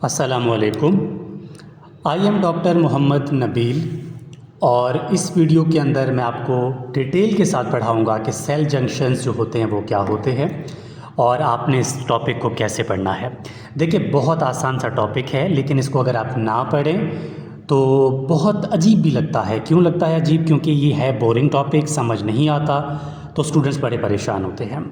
अस्सलामुअलैकुम। I am doctor Mohammad Nabeel और इस वीडियो के अंदर मैं आपको डिटेल के साथ पढ़ाऊंगा कि सेल जंक्शंस जो होते हैं वो क्या होते हैं और आपने इस टॉपिक को कैसे पढ़ना है। देखिए, बहुत आसान सा टॉपिक है, लेकिन इसको अगर आप ना पढ़ें तो बहुत अजीब भी लगता है। क्यों लगता है अजीब? क्योंकि ये है बोरिंग टॉपिक, समझ नहीं आता, तो स्टूडेंट्स बड़े परेशान होते हैं।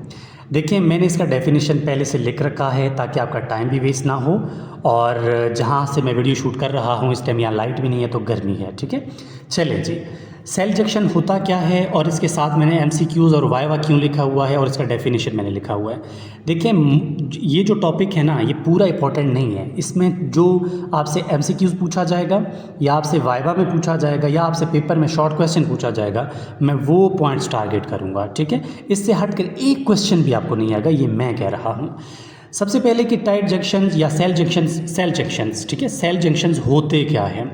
देखिए, मैंने इसका डेफिनेशन पहले से लिख रखा है ताकि आपका टाइम भी वेस्ट ना हो, और जहाँ से मैं वीडियो शूट कर रहा हूँ इस टाइम यहाँ लाइट भी नहीं है तो गर्मी है। ठीक है, चलिए जी। सेल जंक्शन होता क्या है और इसके साथ मैंने एमसीक्यूज़ और वाइवा क्यों लिखा हुआ है और इसका डेफिनेशन मैंने लिखा हुआ है। देखिए, ये जो टॉपिक है ना, ये पूरा इंपॉर्टेंट नहीं है। इसमें जो आपसे एमसीक्यूज़ पूछा जाएगा या आपसे वाइवा में पूछा जाएगा या आपसे पेपर में शॉर्ट क्वेश्चन पूछा जाएगा, मैं वो पॉइंट्स टारगेट करूँगा। ठीक है, इससे हटकर एक क्वेश्चन भी आपको नहीं आएगा, ये मैं कह रहा हूँ। सबसे पहले कि टाइट जंक्शंस या सेल जंक्शंस, ठीक है, सेल जंक्शंस होते क्या हैं।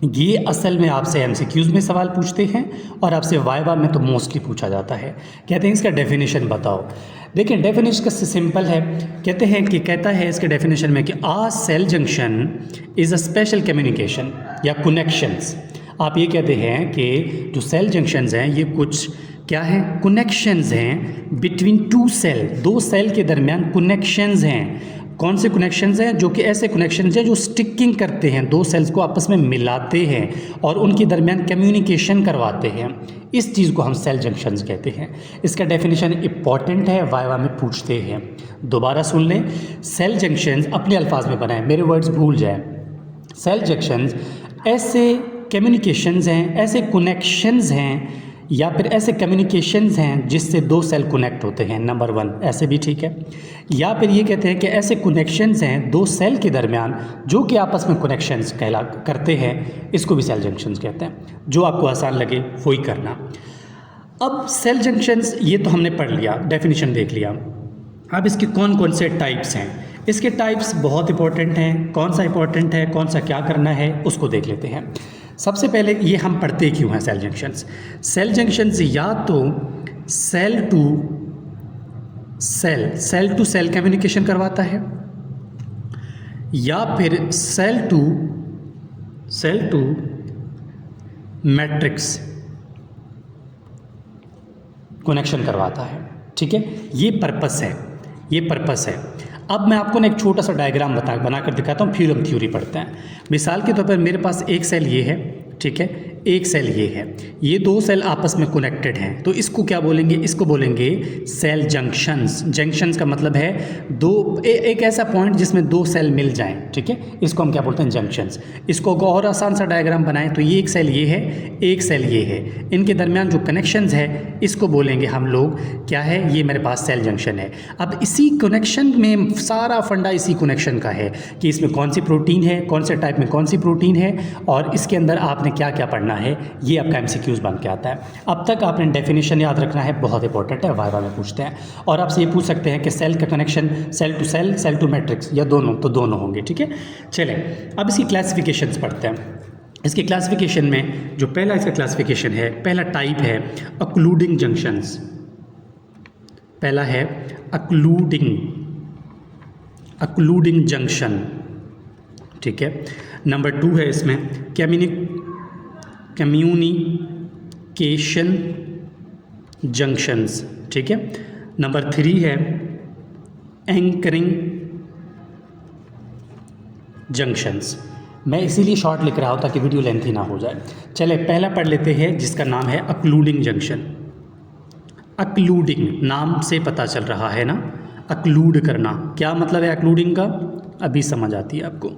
ये असल में आपसे एमसीक्यूज़ में सवाल पूछते हैं और आपसे वाइवा में तो मोस्टली पूछा जाता है। कहते हैं इसका डेफिनेशन बताओ। देखिए, डेफिनेशन सिंपल है। कहता है इसके डेफिनेशन में कि a cell junction is a special communication या कनेक्शंस। आप ये कहते हैं कि जो सेल जंक्शंस हैं ये कुछ क्या हैं? कनेक्शंस हैं बिटवीन टू सेल, दो सेल के दरमियान कनेक्शंस हैं। कौन से कनेक्शंस हैं? जो कि ऐसे कनेक्शंस हैं जो स्टिकिंग करते हैं, दो सेल्स को आपस में मिलाते हैं और उनके दरमियान कम्युनिकेशन करवाते हैं। इस चीज़ को हम सेल जंक्शंस कहते हैं। इसका डेफिनेशन इंपॉर्टेंट है, वाइवा में पूछते हैं। दोबारा सुन लें, सेल जंक्शंस अपने अल्फाज में बनाएं, मेरे वर्ड्स भूल जाएं। सेल जंक्शंस ऐसे कम्युनिकेशंस हैं, ऐसे कनेक्शंस हैं या फिर ऐसे कम्युनिकेशंस हैं जिससे दो सेल कनेक्ट होते हैं। नंबर 1 ऐसे भी ठीक है। या फिर ये कहते हैं कि ऐसे कनेक्शंस हैं दो सेल के दरमियान जो कि आपस में कनेक्शंस करते हैं, इसको भी सेल जंक्शंस कहते हैं। जो आपको आसान लगे वही करना। अब सेल जंक्शंस ये तो हमने पढ़ लिया, डेफिनेशन देख लिया। अब इसके कौन कौन से टाइप्स हैं। इसके टाइप्स बहुत इंपॉर्टेंट हैं। कौन सा इंपॉर्टेंट है, कौन सा क्या करना है, उसको देख लेते हैं। सबसे पहले ये हम पढ़ते क्यों हैं सेल जंक्शंस। सेल जंक्शंस या तो सेल टू सेल कम्युनिकेशन करवाता है या फिर सेल टू मैट्रिक्स कनेक्शन करवाता है। ठीक है, ये पर्पस है। अब मैं आपको ना एक छोटा सा डायग्राम बना कर दिखाता हूँ, फिर हम थ्योरी पढ़ते हैं। मिसाल के तौर पर मेरे पास एक सेल ये है, ठीक है, एक सेल ये है, ये दो सेल आपस में कनेक्टेड हैं, तो इसको क्या बोलेंगे? इसको बोलेंगे सेल जंक्शंस। जंक्शंस का मतलब है एक ऐसा पॉइंट जिसमें दो सेल मिल जाएं। ठीक है, इसको हम क्या बोलते हैं? जंक्शंस। इसको और आसान सा डायग्राम बनाएं तो ये एक सेल ये है, एक सेल ये है, इनके दरमियान जो कनेक्शंस है इसको बोलेंगे हम लोग क्या है? ये मेरे पास सेल जंक्शन है। अब इसी कनेक्शन में सारा फंडा इसी कनेक्शन का है कि इसमें कौन सी प्रोटीन है, कौन से टाइप में कौन सी प्रोटीन है और इसके अंदर आपने क्या क्या पढ़ना है, ये आपका एमसीक्यूज बन के आता है। अब तक आपने डेफिनेशन याद रखना है, बहुत इंपॉर्टेंट है, वाइवा में पूछते हैं। और आपसे ये पूछ सकते हैं कि सेल का कनेक्शन सेल टू मैट्रिक्स या दोनों, तो दोनों होंगे। ठीक है, चलें अब इसकी क्लासिफिकेशंस पढ़ते हैं। इसके क्लासिफिकेशन में जो पहला इसका क्लासिफिकेशन है, पहला टाइप है अक्लूडिंग जंक्शंस। पहला है अक्लूडिंग जंक्शन। ठीक है, नंबर 2 है इसमें कम्युनिकेशन जंक्शंस। ठीक है, नंबर 3 है एंकरिंग जंक्शंस। मैं इसीलिए शॉर्ट लिख रहा हूँ ताकि वीडियो लेंथी ना हो जाए। चले पहला पढ़ लेते हैं जिसका नाम है अक्लूडिंग जंक्शन। अक्लूडिंग नाम से पता चल रहा है ना, अक्लूड करना। क्या मतलब है अक्लूडिंग का? अभी समझ आती है आपको।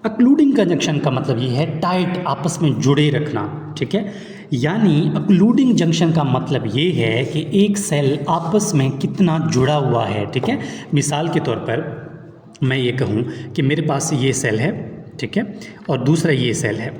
अक्लूडिंग का जंक्शन का मतलब ये है टाइट, आपस में जुड़े रखना। ठीक है, यानी अक्लूडिंग जंक्शन का मतलब ये है कि एक सेल आपस में कितना जुड़ा हुआ है। ठीक है, मिसाल के तौर पर मैं ये कहूँ कि मेरे पास ये सेल है, ठीक है, और दूसरा ये सेल है।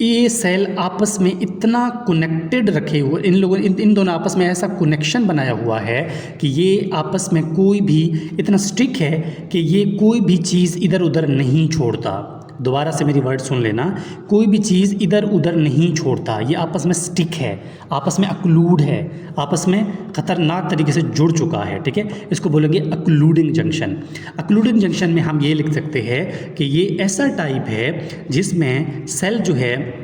ये सेल आपस में इतना कनेक्टेड रखे हुए, इन दोनों आपस में ऐसा कनेक्शन बनाया हुआ है कि ये आपस में कोई भी इतना स्टिक है कि ये कोई भी चीज़ इधर उधर नहीं छोड़ता। दोबारा से मेरी वर्ड सुन लेना, कोई भी चीज़ इधर उधर नहीं छोड़ता, ये आपस में स्टिक है, आपस में अक्लूड है, आपस में ख़तरनाक तरीके से जुड़ चुका है, ठीक है। इसको बोलेंगे अक्लूडिंग जंक्शन। अक्लूडिंग जंक्शन में हम ये लिख सकते हैं कि ये ऐसा टाइप है जिसमें सेल जो है,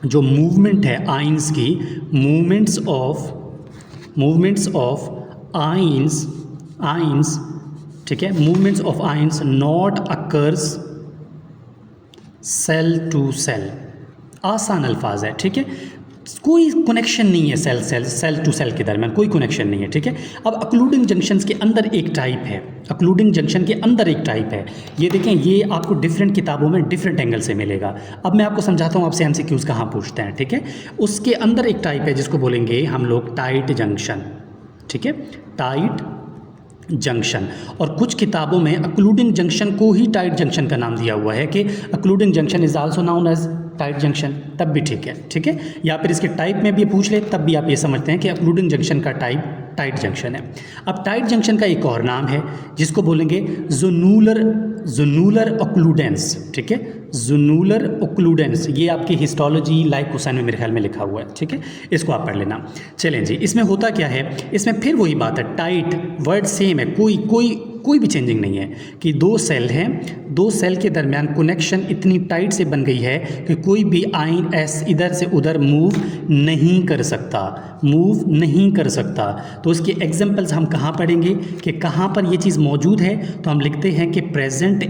जो मूवमेंट है आइंस की, मूवमेंट्स ऑफ आइंस, ठीक है, movements of ions not occurs cell to cell. आसान अल्फाज है, ठीक है, कोई कनेक्शन नहीं है सेल टू सेल के दरमियान, कोई कनेक्शन नहीं है, ठीक है। अब अक्लूडिंग जंक्शंस के अंदर एक टाइप है, अक्लूडिंग जंक्शन के अंदर एक टाइप है, ये देखें, ये आपको डिफरेंट किताबों में डिफरेंट एंगल से मिलेगा। अब मैं आपको समझाता हूँ आपसे एमसीक्यूज़ कहाँ पूछते हैं, ठीक है। उसके अंदर एक टाइप है जिसको बोलेंगे हम लोग टाइट जंक्शन, ठीक है, टाइट जंक्शन। और कुछ किताबों में अक्लूडिंग जंक्शन को ही टाइट जंक्शन का नाम दिया हुआ है कि occluding junction is also known as tight junction, तब भी ठीक है, ठीक है। या फिर इसके टाइप में भी पूछ ले तब भी आप ये समझते हैं कि अक्लूडिंग जंक्शन का टाइप टाइट जंक्शन है। अब टाइट जंक्शन का एक और नाम है जिसको बोलेंगे ज़ोनूलर ऑक्लूडेंस, ठीक है, ज़ोनूलर ऑक्लूडेंस। ये आपकी हिस्टोलॉजी लाइक क्वेश्चन में मेरे ख्याल में लिखा हुआ है, ठीक है, इसको आप पढ़ लेना। चलें जी, इसमें होता क्या है, इसमें फिर वही बात है, टाइट वर्ड सेम है, कोई भी चेंजिंग नहीं है कि दो सेल हैं, दो सेल के दरमियान कनेक्शन इतनी टाइट से बन गई है कि कोई भी आइन इधर से उधर मूव नहीं कर सकता। तो उसके एग्जांपल्स हम कहाँ पढ़ेंगे कि कहाँ पर ये चीज़ मौजूद है, तो हम लिखते हैं कि प्रेजेंट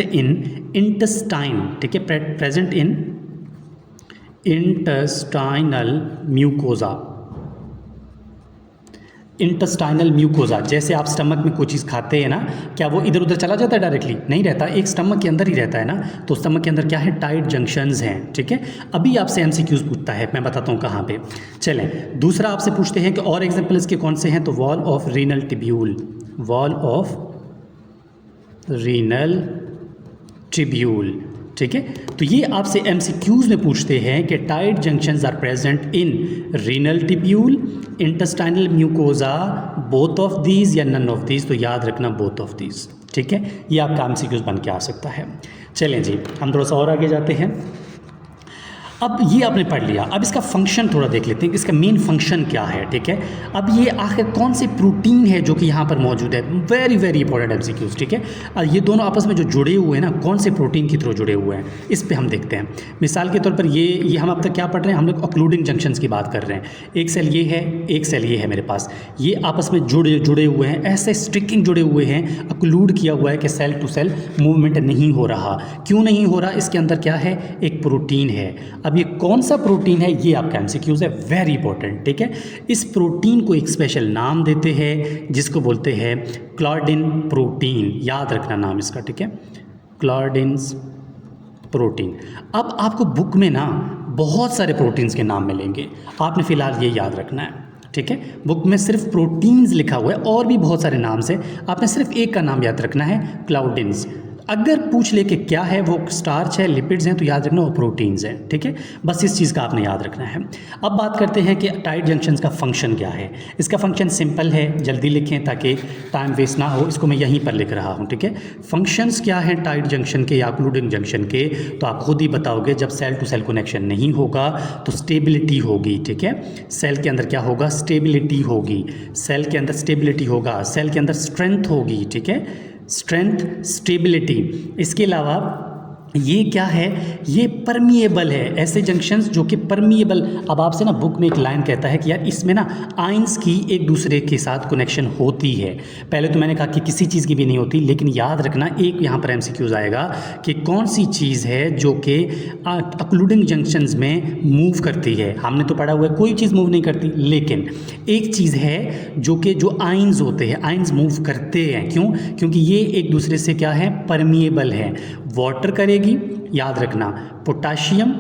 इन इंटेस्टाइन, ठीक है, प्रेजेंट इन इंटेस्टाइनल म्यूकोजा। जैसे आप स्टमक में कोई चीज़ खाते हैं ना, क्या वो इधर उधर चला जाता है डायरेक्टली? नहीं रहता, एक स्टमक के अंदर ही रहता है ना। तो स्टमक के अंदर क्या है, टाइट जंक्शंस हैं, ठीक है। अभी आपसे एमसीक्यूज़ पूछता है, मैं बताता हूँ कहाँ पे। चलें, दूसरा आपसे पूछते हैं कि और एग्जाम्पल इसके कौन से हैं, तो वॉल ऑफ रीनल ट्यूब्यूल, ठीक है। तो ये आपसे एमसीक्यूज़ में पूछते हैं कि tight junctions are present in renal tubule, intestinal mucosa, both of these या नन ऑफ दीज। तो याद रखना बोथ ऑफ दीज, ठीक है, ये आपका एमसीक्यूज़ बन के आ सकता है। चलें जी, हम थोड़ा सा और आगे जाते हैं। अब ये आपने पढ़ लिया, अब इसका फंक्शन थोड़ा देख लेते हैं कि इसका मेन फंक्शन क्या है, ठीक है। अब ये आखिर कौन से प्रोटीन है जो कि यहाँ पर मौजूद है, वेरी वेरी इंपॉर्टेंट एमसीक्यूज़, ठीक है। और ये दोनों आपस में जो जुड़े हुए हैं ना, कौन से प्रोटीन के थ्रू जुड़े हुए हैं, इस पे हम देखते हैं। मिसाल के तौर पर ये हम अब तक क्या पढ़ रहे हैं, हम लोग अक्लूडिंग जंक्शंस की बात कर रहे हैं। एक सेल ये है, एक सेल ये है मेरे पास, ये आपस में जुड़े हुए हैं, ऐसे स्टिकिंग जुड़े हुए हैं, अक्लूड किया हुआ है कि सेल टू सेल मूवमेंट नहीं हो रहा। क्यों नहीं हो रहा? इसके अंदर क्या है, एक प्रोटीन है। अब ये कौन सा प्रोटीन है, ये आपका एमसीक्यूज़ है, वेरी इंपॉर्टेंट, ठीक है। इस प्रोटीन को एक स्पेशल नाम देते हैं जिसको बोलते हैं क्लॉडिन प्रोटीन, याद रखना नाम इसका, ठीक है, क्लॉडिन्स प्रोटीन। अब आपको बुक में ना बहुत सारे प्रोटीन्स के नाम मिलेंगे, आपने फिलहाल ये याद रखना है, ठीक है। बुक में सिर्फ प्रोटीन्स लिखा हुआ है, और भी बहुत सारे नाम से, आपने सिर्फ एक का नाम याद रखना है, क्लाउडिन्स। अगर पूछ ले कि क्या है, वो स्टार्च है, लिपिड्स हैं, तो याद रखना वो प्रोटीन्स हैं, ठीक है। बस इस चीज़ का आपने याद रखना है। अब बात करते हैं कि टाइट जंक्शंस का फंक्शन क्या है। इसका फंक्शन सिंपल है, जल्दी लिखें ताकि टाइम वेस्ट ना हो, इसको मैं यहीं पर लिख रहा हूँ, ठीक है। फंक्शंस क्या हैं टाइट जंक्शन के या अक्लूडिंग जंक्शन के, तो आप खुद ही बताओगे। जब सेल टू सेल कनेक्शन नहीं होगा तो स्टेबिलिटी होगी, ठीक है। सेल के अंदर क्या होगा, स्टेबिलिटी होगी, सेल के अंदर स्टेबिलिटी होगा, सेल के अंदर स्ट्रेंथ होगी, ठीक है, स्ट्रेंथ, स्टेबिलिटी। इसके अलावा ये क्या है, ये परमिएबल है, ऐसे जंक्शंस जो कि परमिएबल। अब आपसे ना बुक में एक लाइन कहता है कि यार इसमें ना आइंस की एक दूसरे के साथ कनेक्शन होती है। पहले तो मैंने कहा कि किसी चीज़ की भी नहीं होती, लेकिन याद रखना एक यहाँ पर एमसीक्यूज आएगा कि कौन सी चीज़ है जो कि अक्लूडिंग जंक्शंस में मूव करती है। हमने तो पढ़ा हुआ है कोई चीज़ मूव नहीं करती, लेकिन एक चीज़ है जो कि जो आइंस होते हैं, आइंस मूव करते हैं। क्यों? क्योंकि ये एक दूसरे से क्या है, परमिएबल है। वाटर करेगी, याद रखना, पोटाशियम,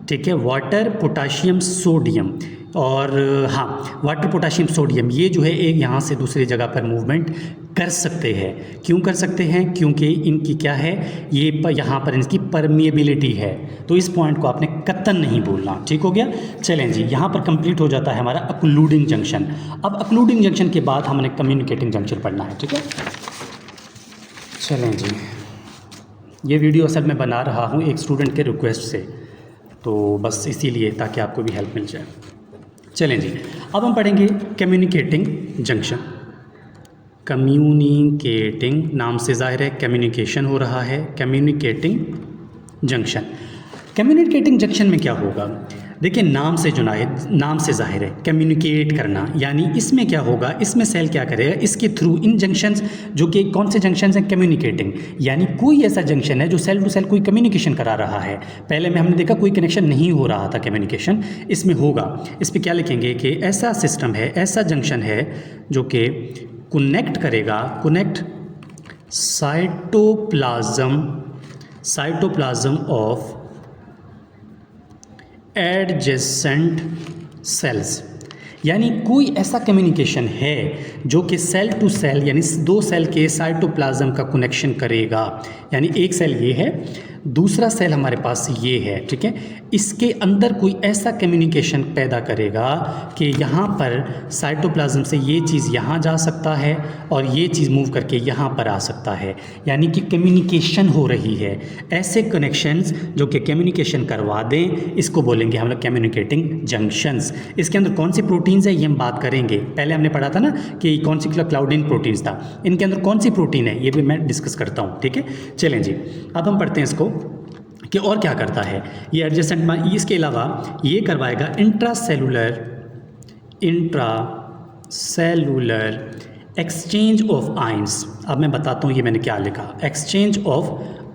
ठीक है, वाटर, पोटाशियम, सोडियम, और हाँ, वाटर, पोटाशियम, सोडियम, ये जो है एक यहाँ से दूसरी जगह पर मूवमेंट कर सकते हैं। क्यों कर सकते हैं? क्योंकि इनकी क्या है, ये यहाँ पर इनकी परमिएबिलिटी है। तो इस पॉइंट को आपने कतई नहीं भूलना, ठीक हो गया। चलें जी, यहाँ पर कंप्लीट हो जाता है हमारा अक्लूडिंग जंक्शन। अब अक्लूडिंग जंक्शन के बाद हमने कम्युनिकेटिंग जंक्शन पढ़ना है, ठीक है। चलें जी, ये वीडियो असल में बना रहा हूँ एक स्टूडेंट के रिक्वेस्ट से, तो बस इसीलिए, ताकि आपको भी हेल्प मिल जाए। चलें जी, अब हम पढ़ेंगे कम्युनिकेटिंग जंक्शन। कम्युनिकेटिंग नाम से ज़ाहिर है कम्युनिकेशन हो रहा है, कम्युनिकेटिंग जंक्शन। कम्युनिकेटिंग जंक्शन में क्या होगा? देखिए, नाम से ज़ाहिर है कम्युनिकेट करना, यानी इसमें क्या होगा, इसमें सेल क्या करेगा, इसके थ्रू इन जंक्शंस, जो कि कौन से जंक्शंस हैं, कम्युनिकेटिंग, यानी कोई ऐसा जंक्शन है जो सेल टू सेल कोई कम्युनिकेशन करा रहा है। पहले में हमने देखा कोई कनेक्शन नहीं हो रहा था कम्युनिकेशन, इसमें होगा। इस पर क्या लिखेंगे कि ऐसा सिस्टम है, ऐसा जंक्शन है जो कि कनेक्ट करेगा, connect cytoplasm of adjacent sales, यानी कोई ऐसा कम्युनिकेशन है जो कि सेल टू सेल यानी दो सेल के साइटोप्लाज्म का कनेक्शन करेगा। यानी एक सेल ये है, दूसरा सेल हमारे पास ये है, ठीक है। इसके अंदर कोई ऐसा कम्युनिकेशन पैदा करेगा कि यहाँ पर साइटोप्लाज्म से ये चीज़ यहाँ जा सकता है और ये चीज़ मूव करके यहाँ पर आ सकता है, यानी कि कम्युनिकेशन हो रही है। ऐसे कनेक्शंस जो कि कम्युनिकेशन करवा दें, इसको बोलेंगे हम लोग कम्युनिकेटिंग जंक्शंस। इसके अंदर कौन सी प्रोटीन्स है ये हम बात करेंगे। पहले हमने पढ़ा था ना कि कौन सी क्लाउडिन प्रोटीन्स था, इनके अंदर कौन सी प्रोटीन है ये भी मैं डिस्कस करता हूँ, ठीक है। चलें जी, अब हम पढ़ते हैं इसको कि और क्या करता है ये एडजेसेंट। इसके अलावा ये करवाएगा इंट्रासेलुलर एक्सचेंज ऑफ आयंस। अब मैं बताता हूँ ये मैंने क्या लिखा, एक्सचेंज ऑफ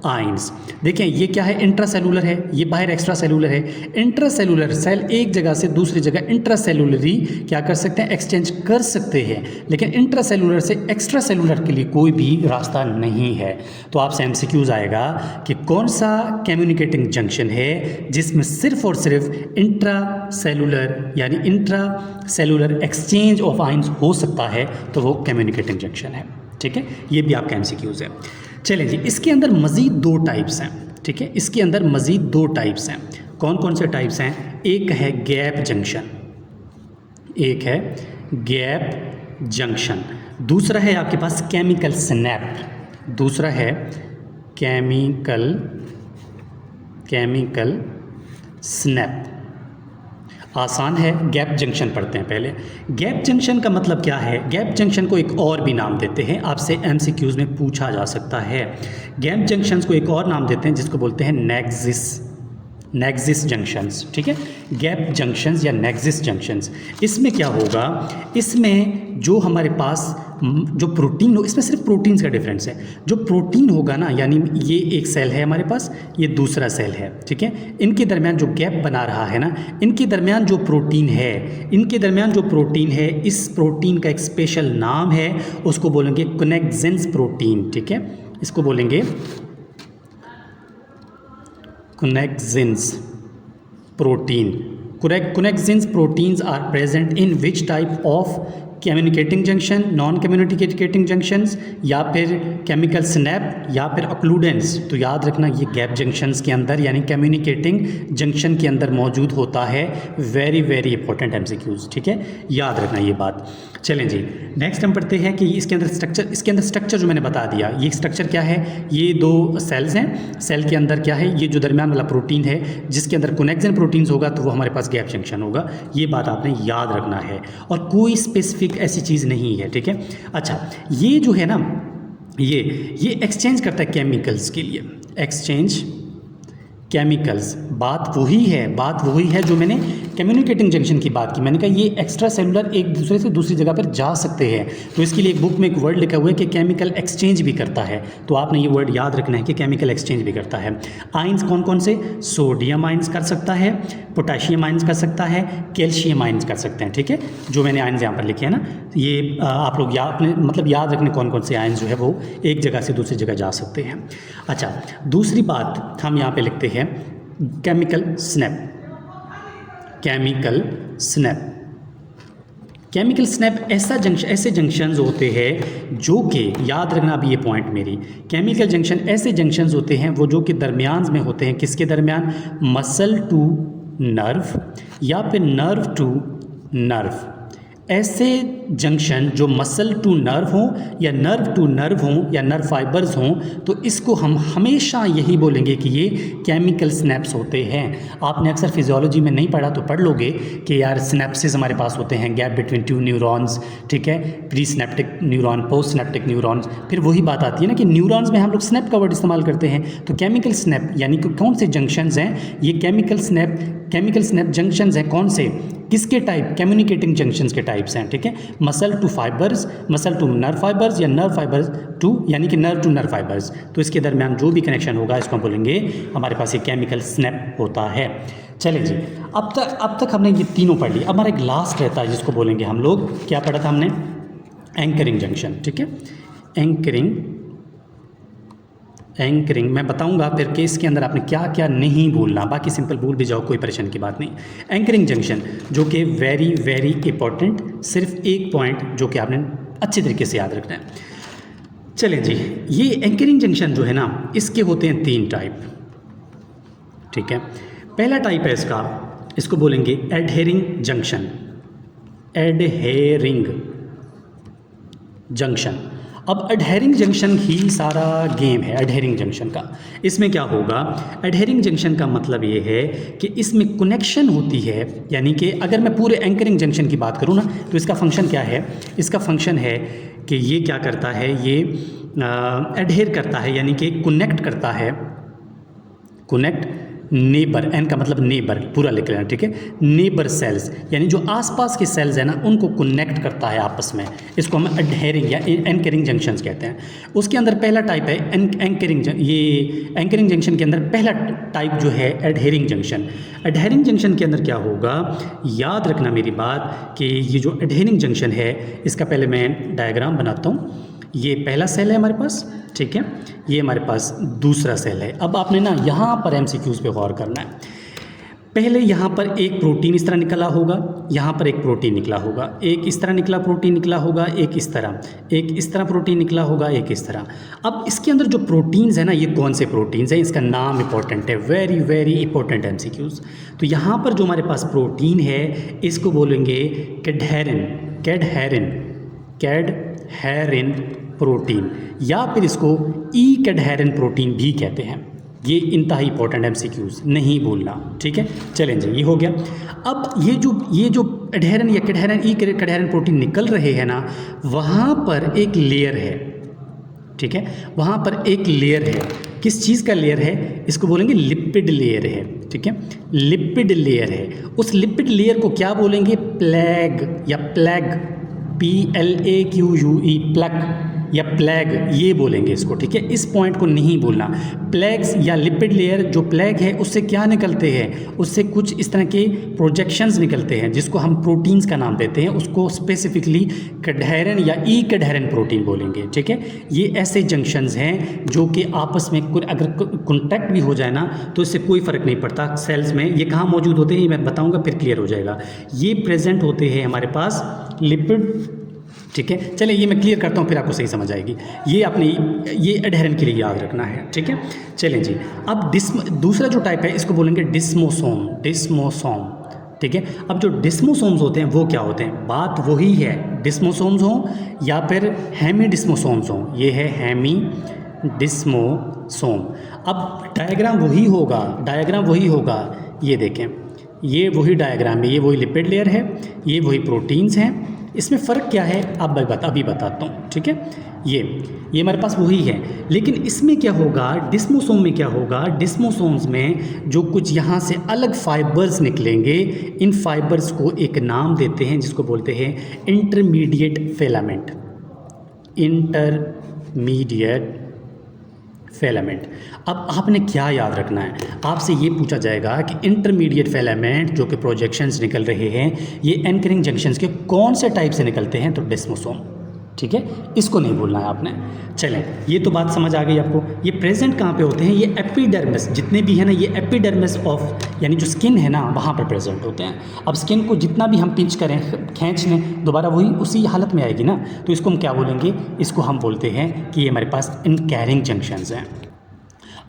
आयंस। देखें ये क्या है, इंट्रासेलुलर है, ये बाहर एक्स्ट्रा सेलुलर है। इंट्रासेलुलर सेल एक जगह से दूसरी जगह इंट्रासेलुलरी क्या कर सकते हैं, एक्सचेंज कर सकते हैं, लेकिन इंट्रासेलुलर से एक्स्ट्रा सेलुलर के लिए कोई भी रास्ता नहीं है। तो आपसे एमसीक्यूज आएगा कि कौन सा कम्युनिकेटिंग जंक्शन है जिसमें सिर्फ और सिर्फ इंट्रासेलुलर यानी इंट्रासेलुलर एक्सचेंज ऑफ आयंस हो सकता है, तो वो कम्युनिकेटिंग जंक्शन है, ठीक है। ये भी आपका एमसीक्यूज है। चलें जी, इसके अंदर मज़ीद दो टाइप्स हैं, ठीक है। इसके अंदर मज़ीद दो टाइप्स हैं। कौन कौन से टाइप्स हैं? एक है गैप जंक्शन, एक है गैप जंक्शन, दूसरा है आपके पास केमिकल स्नैप, दूसरा है केमिकल स्नैप। आसान है, गैप जंक्शन पढ़ते हैं पहले। गैप जंक्शन का मतलब क्या है? गैप जंक्शन को एक और भी नाम देते हैं, आपसे एमसीक्यूज़ में पूछा जा सकता है। गैप जंक्शंस को एक और नाम देते हैं जिसको बोलते हैं नेक्सिस जंक्शंस, ठीक है। गैप जंक्शंस या नेक्सिस जंक्शंस, इसमें क्या होगा, इसमें जो हमारे पास जो प्रोटीन हो, इसमें सिर्फ प्रोटीन्स का डिफरेंस है। जो प्रोटीन होगा ना, यानी ये एक सेल है हमारे पास, ये दूसरा सेल है, ठीक है। इनके दरमियान जो गैप बना रहा है ना, इनके दरमियान जो प्रोटीन है, इस प्रोटीन का एक स्पेशल नाम है, उसको बोलेंगे कनेक्सेंस प्रोटीन, ठीक है। इसको बोलेंगे connexins protein. Connexins proteins are present in which type of communicating junction, non communicating junctions, या फिर केमिकल स्नैप, या फिर अक्लूडेंस। तो याद रखना ये गैप जंक्शंस के अंदर यानी कम्युनिकेटिंग जंक्शन के अंदर मौजूद होता है। वेरी वेरी इंपॉर्टेंट एमसीक्यूज, ठीक है, याद रखना ये बात। चलें जी, नेक्स्ट हम पढ़ते हैं कि इसके अंदर स्ट्रक्चर जो मैंने बता दिया, ये स्ट्रक्चर क्या है, ये दो सेल्स हैं, सेल के अंदर क्या है, ये जो दरमियान वाला प्रोटीन है जिसके अंदर कनेक्शन प्रोटीन्स होगा तो वो हमारे पास गैप जंक्शन होगा। ये बात आपने याद रखना है, और कोई स्पेसिफिक ऐसी चीज़ नहीं है, ठीक है। अच्छा, ये जो है ना, ये एक्सचेंज करता है केमिकल्स के लिए, एक्सचेंज केमिकल्स। बात वही है जो मैंने कम्युनिकेटिंग जंक्शन की बात की। मैंने कहा ये एक्स्ट्रा सेलुलर एक दूसरे से दूसरी जगह पर जा सकते हैं, तो इसके लिए एक बुक में एक वर्ड लिखा हुआ है कि केमिकल एक्सचेंज भी करता है। तो आपने ये वर्ड याद रखना है कि केमिकल एक्सचेंज भी करता है। आयंस कौन कौन से? सोडियम आयंस कर सकता है, पोटाशियम आयंस कर सकता है, कैल्शियम आयंस कर सकते हैं, ठीक है। जो मैंने आयंस यहाँ पर लिखे हैं ना, ये आप लोग याद रखने कौन कौन से आयंस जो है वो एक जगह से दूसरी जगह जा सकते हैं। अच्छा, दूसरी बात हम यहाँ पे लिखते हैं केमिकल स्नैप। ऐसे जंक्शंस होते हैं जो कि, याद रखना अभी ये पॉइंट मेरी, केमिकल जंक्शन ऐसे जंक्शंस होते हैं वो जो कि दरमियान में होते हैं, किसके दरमियान? मसल टू नर्व या फिर नर्व टू नर्व। ऐसे जंक्शन जो मसल टू नर्व हों या नर्व टू नर्व हों या नर्व फाइबर्स हों, तो इसको हम हमेशा यही बोलेंगे कि ये केमिकल स्नैप्स होते हैं। आपने अक्सर फिजियोलॉजी में नहीं पढ़ा तो पढ़ लोगे कि यार स्नैप्सिस हमारे पास होते हैं, गैप बिटवीन टू न्यूरॉन्स, ठीक है, प्री स्नैप्टिक न्यूरॉन, पोस्ट स्नैप्टिक न्यूरॉन्स। फिर वही बात आती है ना कि न्यूरॉन्स में हम लोग स्नैप का वर्ड इस्तेमाल करते हैं, तो केमिकल स्नैप यानी कि कौन से जंक्शंस हैं ये केमिकल स्नैप जंक्शंस हैं। कौन से, किसके टाइप, कम्युनिकेटिंग जंक्शंस के टाइप्स हैं, ठीक है, muscle to fibres, muscle to nerve fibres या नर्व फाइबर्स टू यानी कि नर्व टू नर्व फाइबर्स। तो इसके दरमियान जो भी कनेक्शन होगा इसको हम बोलेंगे हमारे पास ये केमिकल स्नैप होता है। चलिए जी, अब तक हमने ये तीनों पढ़ ली। अब हमारा एक लास्ट रहता है जिसको बोलेंगे हम लोग, क्या पढ़ा था हमने, एंकरिंग जंक्शन, ठीक है, एंकरिंग मैं बताऊंगा फिर कि इसके अंदर आपने क्या क्या नहीं भूलना, बाकी सिंपल भूल भी जाओ, कोई परेशानी की बात नहीं। एंकरिंग जंक्शन जो कि वेरी वेरी इंपॉर्टेंट, सिर्फ एक पॉइंट जो कि आपने अच्छे तरीके से याद रखना है। चलें जी, ये एंकरिंग जंक्शन जो है ना, इसके होते हैं 3 टाइप, ठीक है। पहला टाइप है इसको बोलेंगे एडहेरिंग जंक्शन, एडहेरिंग जंक्शन। अब एडहेरिंग जंक्शन ही सारा गेम है एडहेरिंग जंक्शन का। इसमें क्या होगा, एडहेरिंग जंक्शन का मतलब ये है कि इसमें कनेक्शन होती है, यानी कि अगर मैं पूरे एंकरिंग जंक्शन की बात करूँ ना, तो इसका फंक्शन क्या है, इसका फंक्शन है कि ये क्या करता है, ये एडहेर करता है यानी कि कनेक्ट करता है, कनेक्ट नेबर, एन का मतलब नेबर, पूरा लिख लेना, ठीक है, नेबर सेल्स यानी जो आसपास के सेल्स हैं ना उनको कनेक्ट करता है आपस में, इसको हम एडहेरिंग या एंकरिंग जंक्शंस कहते हैं। उसके अंदर पहला टाइप है ये एंकरिंग जंक्शन के अंदर पहला टाइप जो है एडहेरिंग जंक्शन। एडहेरिंग जंक्शन के अंदर क्या होगा, याद रखना मेरी बात कि ये जो एडहेरिंग जंक्शन है इसका पहले मैं डायग्राम बनाता हूँ। ये पहला सेल है हमारे पास, ठीक है, ये हमारे पास दूसरा सेल है। अब आपने ना यहाँ पर एमसीक्यूज़ पे गौर करना है। पहले यहाँ पर एक प्रोटीन इस तरह निकला होगा, यहाँ पर एक प्रोटीन निकला होगा, एक इस तरह निकला प्रोटीन निकला होगा, एक इस तरह प्रोटीन निकला होगा, एक इस तरह। अब इसके अंदर जो प्रोटीन्स है ना, ये कौन से प्रोटीन्स हैं, इसका नाम इंपॉर्टेंट है, वेरी वेरी इंपॉर्टेंट एमसीक्यूज़। तो यहाँ पर जो हमारे पास प्रोटीन है इसको बोलेंगे कैडहेरिन प्रोटीन, या फिर इसको ई कैडहेरिन प्रोटीन भी कहते हैं। ये इंतहा इंपॉर्टेंट एमसीक्यूज़, नहीं भूलना, ठीक है। चलें जी, ये हो गया। अब ये जो एडहेरिन या कैडहेरिन प्रोटीन निकल रहे हैं ना, वहाँ पर एक लेयर है, ठीक है, वहाँ पर एक लेयर है। किस चीज़ का लेयर है, इसको बोलेंगे लिपिड लेयर है, ठीक है, लिपिड लेयर है। उस लिपिड लेयर को क्या बोलेंगे, प्लैग या प्लैग, PLAQUE, प्लग या प्लैग, ये बोलेंगे इसको, ठीक है। इस पॉइंट को नहीं भूलना। प्लैग्स या लिपिड लेयर, जो प्लैग है उससे क्या निकलते हैं, उससे कुछ इस तरह के प्रोजेक्शंस निकलते हैं जिसको हम प्रोटीन्स का नाम देते हैं, उसको स्पेसिफिकली कैडहेरिन या ई कैडहेरिन प्रोटीन बोलेंगे, ठीक है। ये ऐसे जंक्शंस हैं जो कि आपस में अगर कॉन्टैक्ट भी हो जाए ना तो इससे कोई फ़र्क नहीं पड़ता सेल्स में। ये कहाँ मौजूद होते हैं ये मैं बताऊँगा, फिर क्लियर हो जाएगा। ये प्रेजेंट होते हैं हमारे पास लिपिड, ठीक है। चलिए ये मैं क्लियर करता हूँ फिर आपको सही समझ आएगी। ये एडहेरिन के लिए याद रखना है, ठीक है। चलें जी, अब दूसरा जो टाइप है इसको बोलेंगे डिस्मोसोम, ठीक है। अब जो डिस्मोसोम्स होते हैं वो क्या होते हैं, बात वही है, डिस्मोसोम्स हों या फिर हेमीडिस्मोसोम्स हों, ये है हेमीडिस्मोसोम। अब डायग्राम वही होगा, ये देखें, ये वही डायग्राम है, ये वही लिपिड लेयर है, ये वही प्रोटीन्स हैं। इसमें फ़र्क क्या है अब अभी बताता हूँ, ठीक है। ये हमारे पास वही है, लेकिन इसमें क्या होगा, डिस्मोसोम में क्या होगा, डिस्मोसोम्स में जो कुछ यहाँ से अलग फाइबर्स निकलेंगे, इन फाइबर्स को एक नाम देते हैं जिसको बोलते हैं इंटरमीडिएट फिलामेंट। अब आपने क्या याद रखना है, आपसे ये पूछा जाएगा कि इंटरमीडिएट फिलामेंट जो कि प्रोजेक्शंस निकल रहे हैं ये एंकरिंग जंक्शंस के कौन से टाइप से निकलते हैं, तो डिस्मोसोम, ठीक है, इसको नहीं भूलना है आपने। चलें, ये तो बात समझ आ गई आपको। ये प्रेजेंट कहाँ पे होते हैं, ये एपिडर्मिस, जितने भी हैं ना ये एपिडर्मिस ऑफ यानी जो स्किन है ना वहाँ पर प्रेजेंट होते हैं। अब स्किन को जितना भी हम पिंच करें, खींच लें, दोबारा वही उसी हालत में आएगी ना, तो इसको हम क्या बोलेंगे, इसको हम बोलते हैं कि ये हमारे पास एंकरिंग जंक्शंस हैं।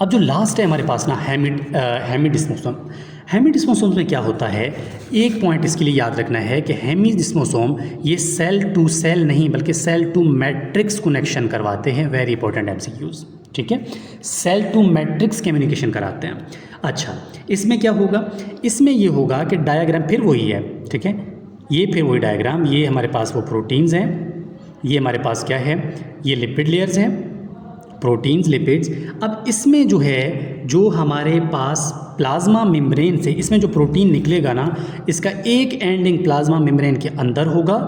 अब जो लास्ट है हमारे पास ना हेमीडिस्मोसोम। हेमीडिस्मोसोम में क्या होता है, एक पॉइंट इसके लिए याद रखना है कि हेमीडिस्मोसोम ये सेल टू सेल नहीं बल्कि सेल टू मैट्रिक्स कनेक्शन करवाते हैं। वेरी इंपॉर्टेंट एमसीक्यूज, ठीक है, सेल टू मैट्रिक्स कम्युनिकेशन कराते हैं। अच्छा, इसमें क्या होगा, इसमें ये होगा कि डायग्राम फिर वही है, ठीक है, ये फिर वही डायग्राम, ये हमारे पास वो प्रोटीन्स हैं, ये हमारे पास क्या है, ये लिपिड लेयर्स हैं, प्रोटीन्स लिपिड्स। अब इसमें जो है, जो हमारे पास प्लाज्मा मेम्ब्रेन से इसमें जो प्रोटीन निकलेगा ना, इसका एक एंडिंग प्लाज्मा मेम्ब्रेन के अंदर होगा,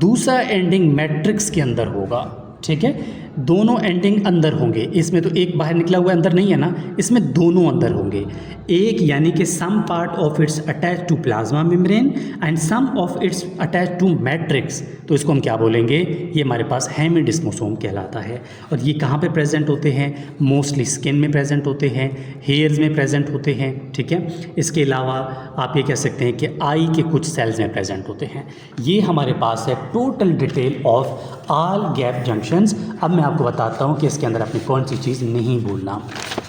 दूसरा एंडिंग मैट्रिक्स के अंदर होगा, ठीक है, दोनों एंडिंग अंदर होंगे। इसमें तो एक बाहर निकला हुआ अंदर नहीं है ना, इसमें दोनों अंदर होंगे। एक यानी कि some part of its attach to plasma membrane and some of its attach to matrix, तो इसको हम क्या बोलेंगे, ये हमारे पास हेमीडिस्मोसोम कहलाता है। और ये कहाँ पे प्रेजेंट होते हैं, मोस्टली स्किन में प्रेजेंट होते हैं, हेयर्स में प्रेजेंट होते हैं, ठीक है। इसके अलावा आप ये कह सकते हैं कि आई के कुछ सेल्स में प्रेजेंट होते हैं। ये हमारे पास है total detail of all gap junctions. अब मैं आपको बताता हूँ कि इसके अंदर अपनी कौन सी चीज़ नहीं भूलना।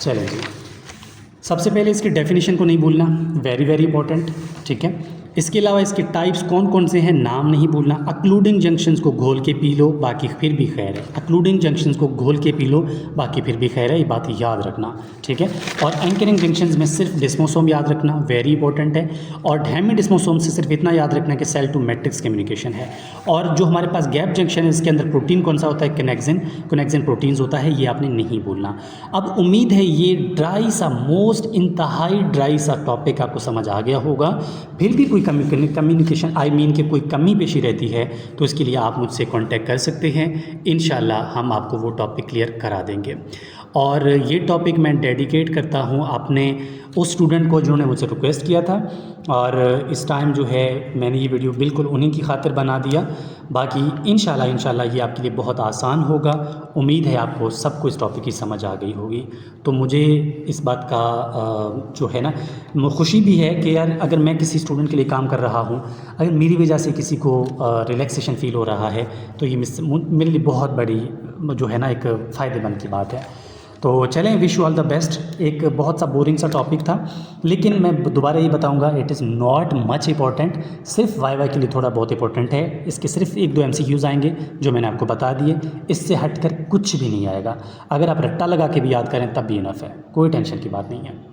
चलें जी, सबसे पहले इसकी डेफिनेशन को नहीं भूलना, वेरी वेरी इंपॉर्टेंट, ठीक है। इसके अलावा इसके टाइप्स कौन कौन से हैं, नाम नहीं भूलना। अक्लूडिंग जंक्शंस को घोल के पी लो, बाकी फिर भी खैर है। अक्लूडिंग जंक्शंस को घोल के पी लो, बाकी फिर भी खैर है, ये बात याद रखना, ठीक है। और एंकरिंग जंक्शंस में सिर्फ डिस्मोसोम याद रखना, वेरी इंपॉर्टेंट है। और हेमीडिस्मोसोम से सिर्फ इतना याद रखना कि सेल टू मैट्रिक्स कम्युनिकेशन है। और जो हमारे पास गैप जंक्शन है, इसके अंदर प्रोटीन कौन सा होता है, कनेक्सिन प्रोटीन्स होता है, ये आपने नहीं भूलना। अब उम्मीद है ये ड्राई सा, मोस्ट इंतहाई ड्राई सा टॉपिक आपको समझ आ गया होगा। फिर भी कोई कम्युनिकेशन कि कोई कमी पेशी रहती है तो इसके लिए आप मुझसे कांटेक्ट कर सकते हैं। इंशाल्लाह हम आपको वो टॉपिक क्लियर करा देंगे। और ये टॉपिक मैं डेडिकेट करता हूँ अपने उस स्टूडेंट को जिन्होंने मुझसे रिक्वेस्ट किया था, और इस टाइम जो है मैंने ये वीडियो बिल्कुल उन्हीं की खातिर बना दिया। बाकी इंशाल्लाह ये आपके लिए बहुत आसान होगा। उम्मीद है आपको सबको इस टॉपिक की समझ आ गई होगी। तो मुझे इस बात का जो है ना खुशी भी है कि यार अगर मैं किसी स्टूडेंट के लिए काम कर रहा हूँ, अगर मेरी वजह से किसी को रिलैक्सेशन फ़ील हो रहा है तो ये मेरे लिए बहुत बड़ी जो है ना एक फ़ायदेमंद की बात है। तो चलें, wish you all the best. एक बहुत सा बोरिंग सा टॉपिक था, लेकिन मैं दोबारा ये बताऊंगा, it is not much important, सिर्फ वाई के लिए थोड़ा बहुत इंपॉर्टेंट है। इसके सिर्फ 1-2 MCQs आएंगे जो मैंने आपको बता दिए, इससे हटकर कुछ भी नहीं आएगा। अगर आप रट्टा लगा के भी याद करें तब भी इनफ है, कोई टेंशन की बात नहीं है।